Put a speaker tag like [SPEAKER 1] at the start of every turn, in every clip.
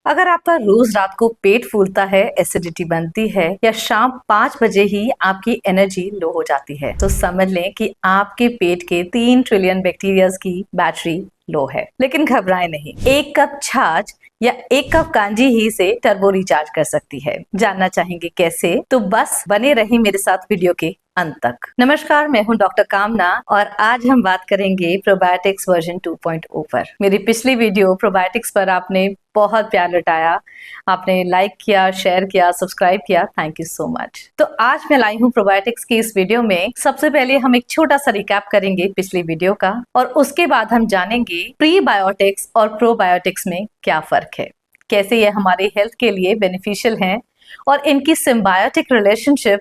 [SPEAKER 1] अगर आपका रोज रात को पेट फूलता है, एसिडिटी बनती है या शाम 5 बजे ही आपकी एनर्जी लो हो जाती है, तो समझ लें कि आपके पेट के 3 ट्रिलियन बैक्टीरियाज की बैटरी लो है। लेकिन घबराएं नहीं, एक कप छाछ या एक कप कांजी ही से टर्बो रिचार्ज कर सकती है। जानना चाहेंगे कैसे? तो बस बने रहिए मेरे साथ वीडियो के अंत तक। नमस्कार, मैं हूं डॉक्टर कामना और आज हम बात करेंगे प्रोबायोटिक्स वर्जन 2.0 पर। मेरी पिछली वीडियो प्रोबायोटिक्स पर आपने बहुत प्यार लुटाया, आपने लाइक किया, शेयर किया, सब्सक्राइब किया, थैंक यू सो मच। तो आज मैं लाई हूँ प्रोबायोटिक्स की इस वीडियो में। सबसे पहले हम एक छोटा सा रिकैप करेंगे पिछली वीडियो का और उसके बाद हम जानेंगे प्रीबायोटिक्स और प्रोबायोटिक्स में क्या फर्क है, कैसे ये हमारे हेल्थ के लिए बेनिफिशियल हैं और इनकी सिम्बायोटिक रिलेशनशिप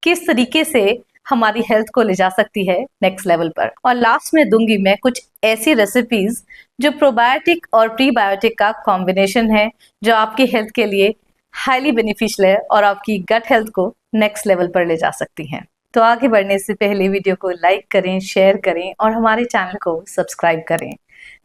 [SPEAKER 1] किस तरीके से हमारी हेल्थ को ले जा सकती है नेक्स्ट लेवल पर। और लास्ट में दूंगी मैं कुछ ऐसी रेसिपीज जो प्रोबायोटिक और प्रीबायोटिक का कॉम्बिनेशन है, जो आपकी हेल्थ के लिए हाईली बेनिफिशियल है और आपकी गट हेल्थ को नेक्स्ट लेवल पर ले जा सकती हैं। तो आगे बढ़ने से पहले वीडियो को लाइक करें, शेयर करें और हमारे चैनल को सब्सक्राइब करें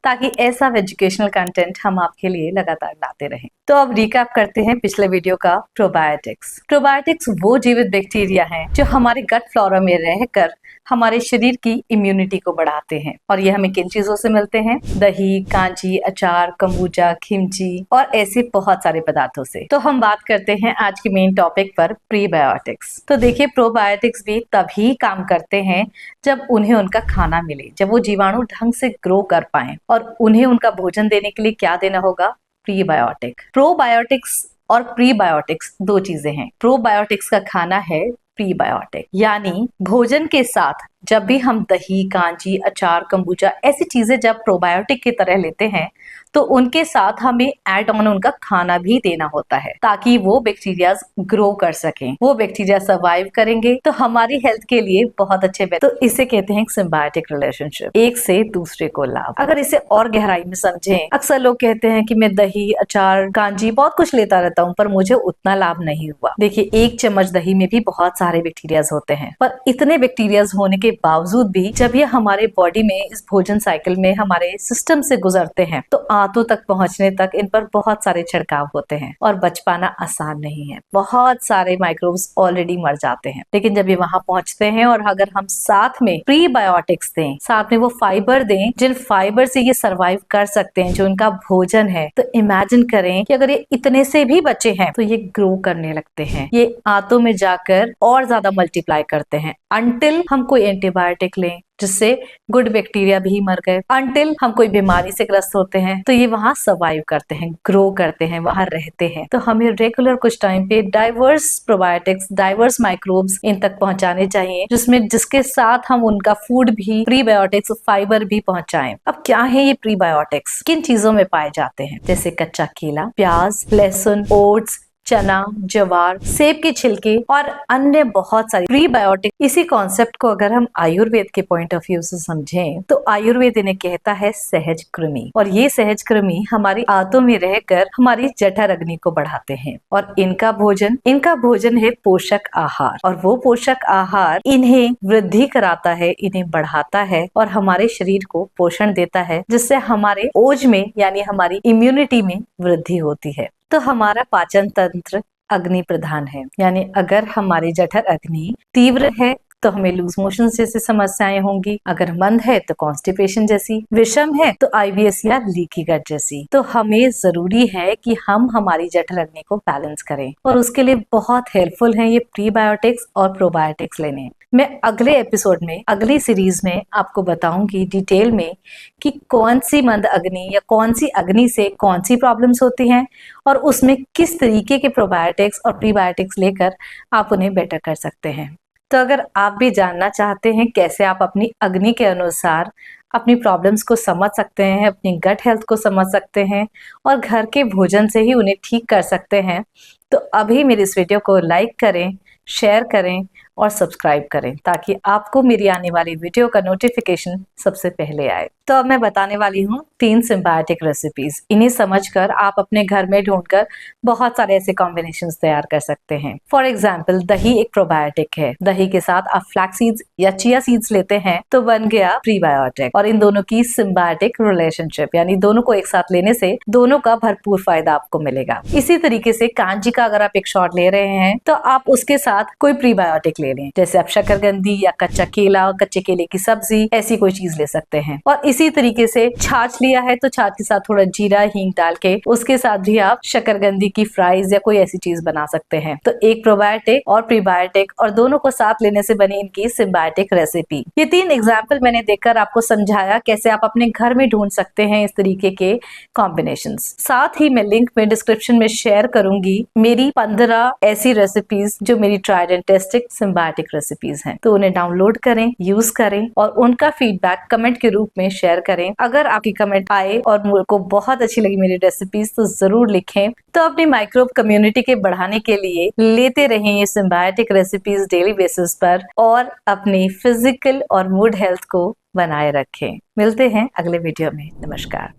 [SPEAKER 1] ताकि ऐसा एजुकेशनल कंटेंट हम आपके लिए लगातार लाते रहें। तो अब रिकैप करते हैं पिछले वीडियो का। प्रोबायोटिक्स वो जीवित बैक्टीरिया हैं जो हमारे गट फ्लोरा में रहकर हमारे शरीर की इम्यूनिटी को बढ़ाते हैं। और ये हमें किन चीजों से मिलते हैं? दही, कांजी, अचार, कम्बुजा, खिमची और ऐसे बहुत सारे पदार्थों से। तो हम बात करते हैं आज के मेन टॉपिक पर, प्रीबायोटिक्स। तो देखिए, प्रोबायोटिक्स भी तभी काम करते हैं जब उन्हें उनका खाना मिले, जब वो जीवाणु ढंग से ग्रो कर पाए। और उन्हें उनका भोजन देने के लिए क्या देना होगा? प्रीबायोटिक। प्रोबायोटिक्स और प्रीबायोटिक्स दो चीजें हैं। प्रोबायोटिक्स का खाना है प्रीबायोटिक, यानी भोजन के साथ जब भी हम दही, कांजी, अचार, कम्बुजा ऐसी चीजें जब प्रोबायोटिक की तरह लेते हैं तो उनके साथ हमें ऐड ऑन उनका खाना भी देना होता है ताकि वो बैक्टीरिया ग्रो कर सकें, वो बैक्टीरिया सर्वाइव करेंगे तो हमारी हेल्थ के लिए बहुत अच्छे। तो इसे कहते हैं सिम्बायोटिक रिलेशनशिप, एक से दूसरे को लाभ। अगर इसे और गहराई में समझें, अक्सर लोग कहते हैं कि मैं दही, अचार, कांजी बहुत कुछ लेता रहता हूँ पर मुझे उतना लाभ नहीं हुआ। देखिए, एक चम्मच दही में भी बहुत सारे बैक्टीरिया होते हैं, पर इतने बैक्टीरिया होने के बावजूद भी जब ये हमारे बॉडी में इस भोजन साइकिल में हमारे सिस्टम से गुजरते हैं तो आंतों तक पहुंचने तक इन पर बहुत सारे छिड़काव होते हैं और बच पाना आसान नहीं है। बहुत सारे माइक्रोब्स ऑलरेडी मर जाते हैं, लेकिन जब ये वहां पहुंचते हैं और अगर हम साथ में प्रीबायोटिक्स दें, साथ में वो फाइबर दें जिन फाइबर से ये सर्वाइव कर सकते हैं, जो इनका भोजन है, तो इमेजिन करें कि अगर ये इतने से भी बचे हैं तो ये ग्रो करने लगते हैं, ये आंतों में जाकर और ज्यादा मल्टीप्लाई करते हैं अंटिल हम कोई एंटीबायोटिक लें जिससे गुड बैक्टीरिया भी मर गए, अंटिल हम कोई बीमारी से ग्रस्त होते हैं तो ये वहां सर्वाइव करते हैं, ग्रो करते हैं, वहां रहते हैं। तो हमें रेगुलर कुछ टाइम पे diverse probiotics, diverse microbes in तक पहुंचाने चाहिए, जिसके साथ हम उनका फूड भी, प्रीबायोटिक्स, फाइबर भी पहुंचाएं। अब क्या है ये प्रीबायोटिक्स? किन चीजों में पाए जाते हैं? जैसे कच्चा केला, प्याज, लहसुन, ओट्स, चना, जवार, सेब के छिलके और अन्य बहुत सारी प्रीबायोटिक। इसी कॉन्सेप्ट को अगर हम आयुर्वेद के पॉइंट ऑफ व्यू से समझें तो आयुर्वेद इन्हें कहता है सहज कृमि, और ये सहज कृमि हमारी आंतों में रहकर हमारी जठर अग्नि को बढ़ाते हैं। और इनका भोजन है पोषक आहार, और वो पोषक आहार इन्हें वृद्धि कराता है, इन्हें बढ़ाता है और हमारे शरीर को पोषण देता है, जिससे हमारे ओज में यानी हमारी इम्यूनिटी में वृद्धि होती है। तो हमारा पाचन तंत्र अग्नि प्रधान है, यानी अगर हमारी जठर अग्नि तीव्र है तो हमें लूज मोशन जैसी समस्याएं होंगी, अगर मंद है तो कॉन्स्टिपेशन जैसी, विषम है तो आईबीएस या लीकी गट जैसी। तो हमें जरूरी है कि हम हमारी जठर अग्नि को बैलेंस करें और उसके लिए बहुत हेल्पफुल है ये प्रीबायोटिक्स और प्रोबायोटिक्स लेने। मैं अगले एपिसोड में, अगली सीरीज में आपको बताऊंगी डिटेल में कि कौन सी मंद अग्नि या कौन सी अग्नि से कौन सी प्रॉब्लम्स होती हैं और उसमें किस तरीके के प्रोबायोटिक्स और प्रीबायोटिक्स लेकर आप उन्हें बेटर कर सकते हैं। तो अगर आप भी जानना चाहते हैं कैसे आप अपनी अग्नि के अनुसार अपनी प्रॉब्लम्स को समझ सकते हैं, अपनी गट हेल्थ को समझ सकते हैं और घर के भोजन से ही उन्हें ठीक कर सकते हैं, तो अभी मेरी इस वीडियो को लाइक करें, शेयर करें और सब्सक्राइब करें ताकि आपको मेरी आने वाली वीडियो का नोटिफिकेशन सबसे पहले आए। तो अब मैं बताने वाली हूँ 3 सिम्बायोटिक रेसिपीज। इन्हें समझकर आप अपने घर में ढूंढकर बहुत सारे ऐसे कॉम्बिनेशंस तैयार कर सकते हैं। फॉर एग्जाम्पल, दही एक प्रोबायोटिक है। दही के साथ आप फ्लैक्स सीड्स या चिया सीड्स लेते हैं तो बन गया प्रीबायोटिक। और इन दोनों की सिम्बायोटिक रिलेशनशिप यानी दोनों को एक साथ लेने से दोनों का भरपूर फायदा आपको मिलेगा। इसी तरीके से कांजी का अगर आप एक शॉट ले रहे हैं तो आप उसके साथ कोई प्रीबायोटिक ले लें, जैसे आप शकरकंदी या कच्चा केला, कच्चे केले की सब्जी, ऐसी कोई चीज ले सकते हैं। और इसी तरीके से छाछ लिया है तो छाछ के साथ थोड़ा जीरा हींग डाल के उसके साथ भी आप शकरकंदी की फ्राइज या कोई ऐसी चीज बना सकते हैं। तो एक प्रोबायोटिक और प्रीबायोटिक और दोनों को साथ लेने से बनी इनकी सिम्बायोटिक रेसिपी। ये 3 एग्जाम्पल मैंने देखकर आपको समझाया कैसे आप अपने घर में ढूंढ सकते हैं इस तरीके के कॉम्बिनेशंस। साथ ही मैं लिंक में डिस्क्रिप्शन में शेयर करूंगी मेरी 15 ऐसी रेसिपीज जो मेरी tried and tested symbiotic recipes हैं। तो उन्हें डाउनलोड करें, यूज करें और उनका फीडबैक कमेंट के रूप में शेयर करें। अगर आपकी कमेंट आए और मुझे को बहुत अच्छी लगी मेरी रेसिपीज तो जरूर लिखें। तो अपनी माइक्रोब कम्युनिटी के बढ़ाने के लिए लेते रहें ये सिम्बायोटिक रेसिपीज डेली बेसिस पर और अपनी फिजिकल और मूड हेल्थ को बनाए रखें। मिलते हैं अगले वीडियो में। नमस्कार।